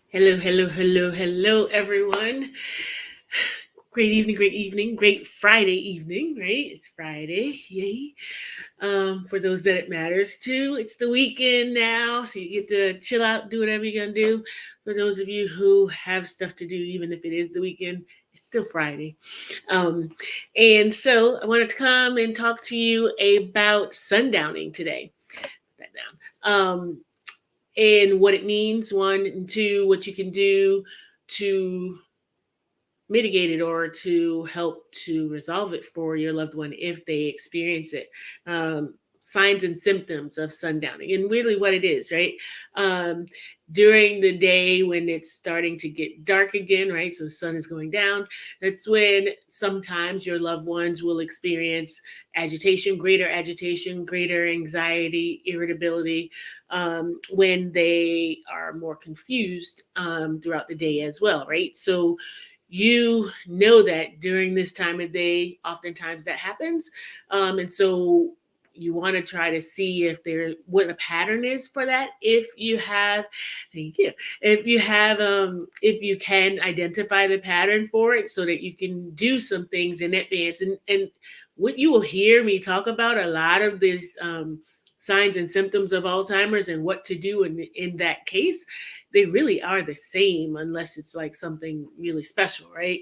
Hello, hello, hello, hello, everyone. Great evening, great Friday evening, right? It's Friday, yay. For those that it matters to, it's the weekend now, so you get to chill out, do whatever you're gonna do. For those of you who have stuff to do, even if it is the weekend, it's still Friday. Um, and so I wanted to come and talk to you about sundowning today. Put that down. And what it means, one, and two, what you can do to mitigate it or to help to resolve it for your loved one if they experience it. Signs and symptoms of sundowning, and really what it is, right? Um, During the day when it's starting to get dark again, right? So the sun is going down. That's when sometimes your loved ones will experience agitation, greater anxiety, irritability, when they are more confused throughout the day as well, right? So you know that during this time of day, oftentimes that happens. And so you want to try to see if there what a pattern is for that. If you have, thank you. If you can identify the pattern for it so that you can do some things in advance. And what you will hear me talk about a lot of these signs and symptoms of Alzheimer's and what to do in that case, they really are the same unless it's like something really special, right?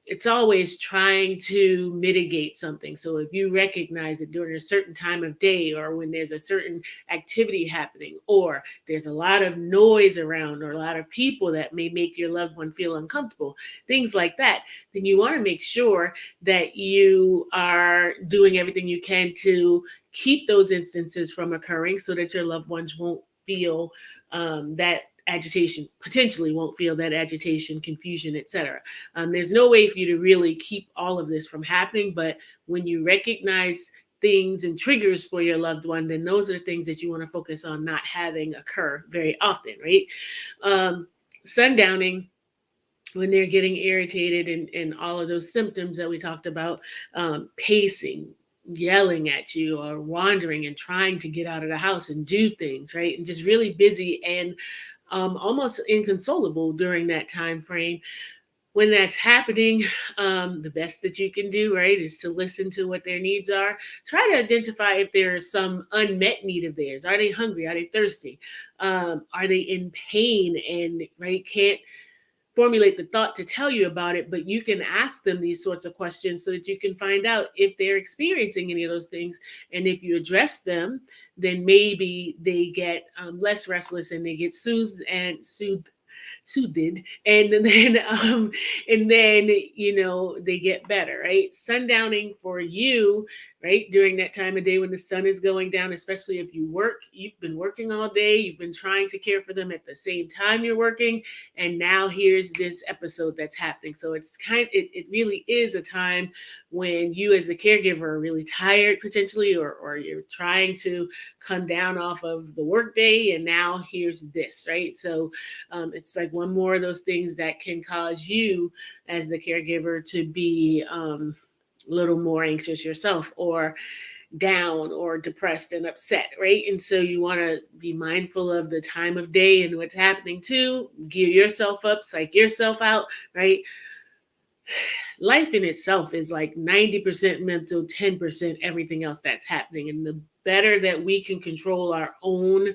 It's always trying to mitigate something. So if you recognize it during a certain time of day, or when there's a certain activity happening, or there's a lot of noise around, or a lot of people that may make your loved one feel uncomfortable, things like that, then you want to make sure that you are doing everything you can to keep those instances from occurring so that your loved ones won't feel that agitation, potentially won't feel that agitation, confusion, etc. There's no way for you to really keep all of this from happening, but when you recognize things and triggers for your loved one, then those are the things that you want to focus on not having occur very often, right? Sundowning, when they're getting irritated, and all of those symptoms that we talked about, pacing, yelling at you, or wandering and trying to get out of the house and do things, right? And just really busy and almost inconsolable during that time frame. When that's happening, the best that you can do, right, is to listen to what their needs are. Try to identify if there is some unmet need of theirs. Are they hungry? Are they thirsty? Are they in pain and, right, can't formulate the thought to tell you about it, but you can ask them these sorts of questions so that you can find out if they're experiencing any of those things. And if you address them, then maybe they get less restless and they get soothed, and then they get better, right? Sundowning for you, right, during that time of day when the sun is going down, especially if you've been working all day, you've been trying to care for them at the same time you're working, and now here's this episode that's happening. So it really is a time when you as the caregiver are really tired potentially, or you're trying to come down off of the workday, and now here's this, right? So it's like one more of those things that can cause you as the caregiver to be a little more anxious yourself, or down, or depressed and upset, right? And so you want to be mindful of the time of day and what's happening too. Gear yourself up, psych yourself out, right? Life in itself is like 90% mental, 10% everything else that's happening. And the better that we can control our own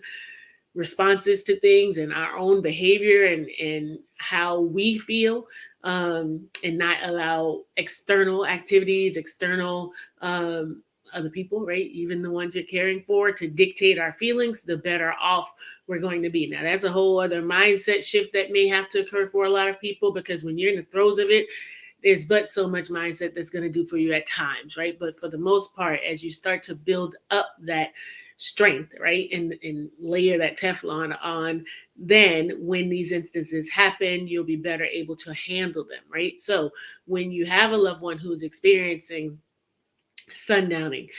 responses to things and our own behavior, and how we feel, and not allow external activities, external other people, right, even the ones you're caring for, to dictate our feelings, the better off we're going to be. Now, that's a whole other mindset shift that may have to occur for a lot of people, because when you're in the throes of it, there's but so much mindset that's going to do for you at times, right? But for the most part, as you start to build up that strength, right, and layer that Teflon on, then when these instances happen, you'll be better able to handle them, right? So when you have a loved one who's experiencing sundowning,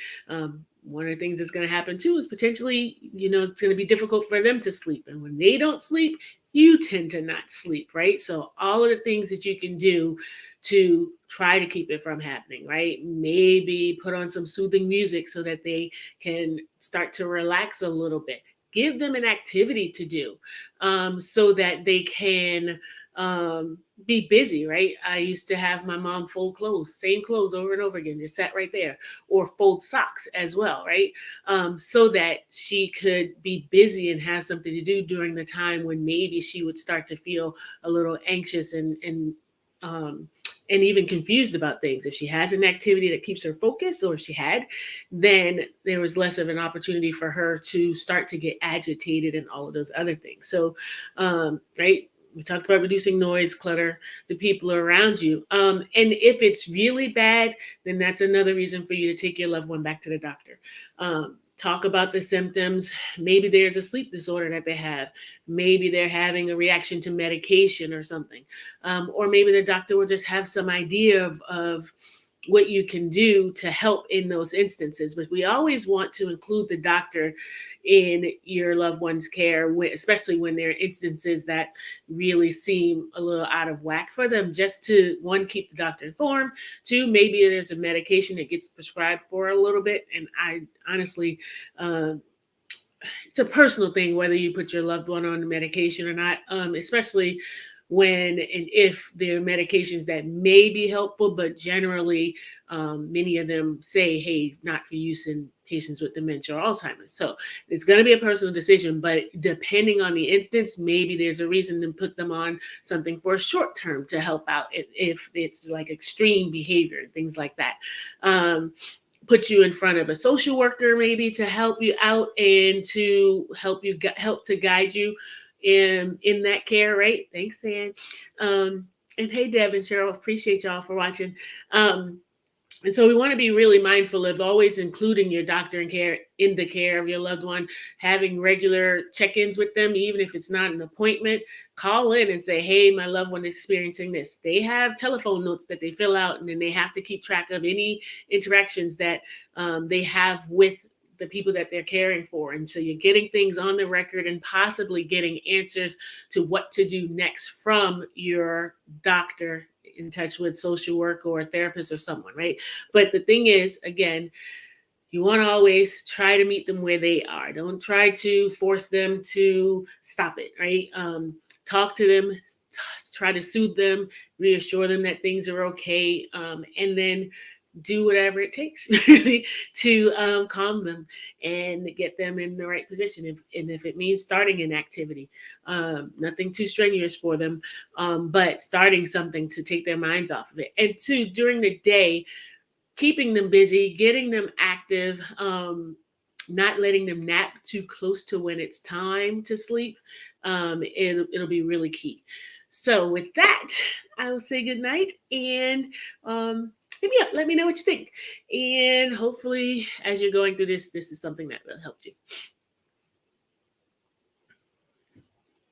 one of the things that's going to happen too is potentially, it's going to be difficult for them to sleep. And when they don't sleep, you tend to not sleep, right? So all of the things that you can do to try to keep it from happening, right? Maybe put on some soothing music so that they can start to relax a little bit. give them an activity to do, so that they can be busy, right? I used to have my mom fold clothes, same clothes over and over again, just sat right there, or fold socks as well, right? So that she could be busy and have something to do during the time when maybe she would start to feel a little anxious um, and even confused about things. If she has an activity that keeps her focused, or she had, then there was less of an opportunity for her to start to get agitated and all of those other things. So, right, we talked about reducing noise, clutter, the people around you. And if it's really bad, then that's another reason for you to take your loved one back to the doctor. Talk about the symptoms. Maybe there's a sleep disorder that they have. Maybe they're having a reaction to medication or something. Or maybe the doctor will just have some idea of what you can do to help in those instances. But we always want to include the doctor in your loved one's care, especially when there are instances that really seem a little out of whack for them, just to, one, keep the doctor informed, two, maybe there's a medication that gets prescribed for a little bit. And I honestly, it's a personal thing whether you put your loved one on the medication or not, especially when and if there are medications that may be helpful, but generally, many of them say, hey, not for use in patients with dementia or Alzheimer's. So it's going to be a personal decision, but depending on the instance, maybe there's a reason to put them on something for a short term to help out if it's like extreme behavior and things like that. Put you in front of a social worker maybe to help you out and to help to guide you in that care, right? Thanks, Sam. And hey, Deb and Cheryl, appreciate y'all for watching. And so we want to be really mindful of always including your doctor in the care of your loved one, having regular check-ins with them, even if it's not an appointment. Call in and say, hey, my loved one is experiencing this. They have telephone notes that they fill out, and then they have to keep track of any interactions that they have with the people that they're caring for. And so you're getting things on the record and possibly getting answers to what to do next from your doctor in touch with social work or a therapist or someone, right? But the thing is, again, you want to always try to meet them where they are. Don't try to force them to stop it, right? Talk to them, try to soothe them, reassure them that things are okay, and then do whatever it takes really to calm them and get them in the right position. If it means starting an activity, nothing too strenuous for them, but starting something to take their minds off of it. And two, during the day, keeping them busy, getting them active, not letting them nap too close to when it's time to sleep. It'll be really key. So with that, I will say good night and hit me up. Let me know what you think. And hopefully, as you're going through this is something that will help you.